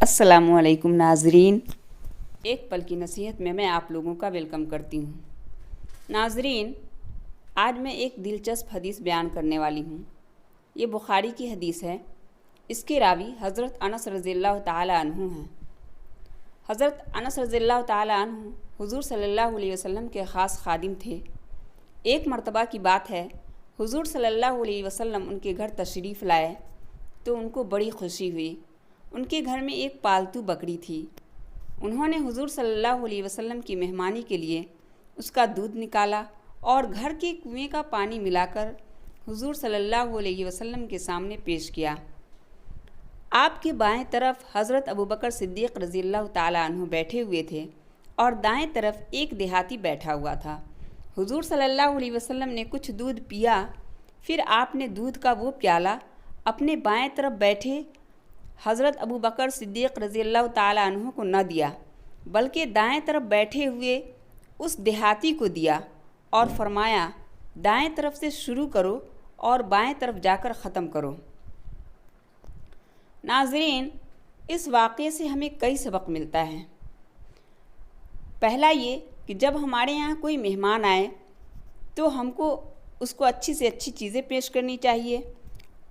अस्सलामुअलैकुम नाज़रीन, एक पल की नसीहत में मैं आप लोगों का वेलकम करती हूँ। नाज़रीन, आज मैं एक दिलचस्प हदीस बयान करने वाली हूँ। ये बुखारी की हदीस है। इसके रावी हज़रत अनस रज़ियल्लाहु ताला अन्हु हैं। हज़रत अनस रज़ियल्लाहु ताला अन्हु हुज़ूर सल्लल्लाहु अलैहि वसल्लम के ख़ास खादिम थे। एक मर्तबा की बात है, हुज़ूर सल्लल्लाहु अलैहि वसल्लम उनके घर तशरीफ़ लाए तो उनको बड़ी खुशी हुई। उनके घर में एक पालतू बकरी थी। उन्होंने हुज़ूर सल्लल्लाहु अलैहि वसल्लम की मेहमानी के लिए उसका दूध निकाला और घर के कुएं का पानी मिलाकर हुज़ूर सल्लल्लाहु अलैहि वसल्लम के सामने पेश किया। आपके बाएं तरफ हज़रत अबू बकर सिद्दीक़ रज़ियल्लाहु ताला अन्हु बैठे हुए थे और दाएं तरफ एक देहाती बैठा हुआ था। हुज़ूर सल्लल्लाहु अलैहि वसल्लम ने कुछ दूध पिया, फिर आपने दूध का वो प्याला अपने बाएं तरफ बैठे हज़रत अबू बकर सिद्दीक़ रज़ियल्लाहु ताला अन्हु को न दिया, बल्कि दाएं तरफ बैठे हुए उस देहाती को दिया और फरमाया, दाएं तरफ से शुरू करो और बाएं तरफ जाकर ख़त्म करो। नाज़रीन, इस वाक़े से हमें कई सबक मिलता है। पहला ये कि जब हमारे यहाँ कोई मेहमान आए तो हमको उसको अच्छी से अच्छी चीज़ें पेश करनी चाहिए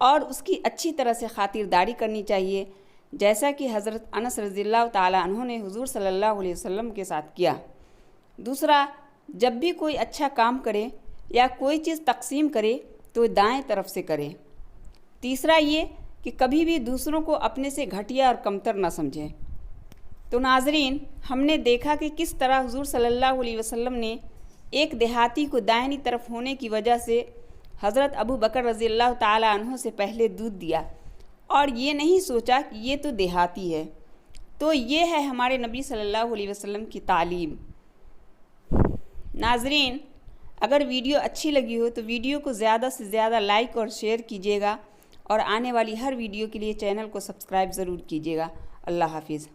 और उसकी अच्छी तरह से ख़ातिरदारी करनी चाहिए, जैसा कि हज़रत अनस रज़ियल्लाहु ताला अन्हु ने हुज़ूर सल्लल्लाहु अलैहि वसल्लम के साथ किया। दूसरा, जब भी कोई अच्छा काम करे या कोई चीज़ तक़सीम करे तो दाएं तरफ से करे। तीसरा ये कि कभी भी दूसरों को अपने से घटिया और कमतर न समझें। तो नाज़रीन, हमने देखा कि किस तरह हुज़ूर सल्लल्लाहु अलैहि वसल्लम ने एक देहाती को दाहिनी तरफ होने की वजह से हज़रत अबू बकर रज़ियल्लाहु ताला अन्हु से पहले दूध दिया और ये नहीं सोचा कि ये तो देहाती है। तो ये है हमारे नबी सल्लल्लाहु अलैहि वसल्लम की तालीम। नाज़रीन, अगर वीडियो अच्छी लगी हो तो वीडियो को ज़्यादा से ज़्यादा लाइक और शेयर कीजिएगा और आने वाली हर वीडियो के लिए चैनल को सब्सक्राइब ज़रूर कीजिएगा। अल्लाह हाफिज़।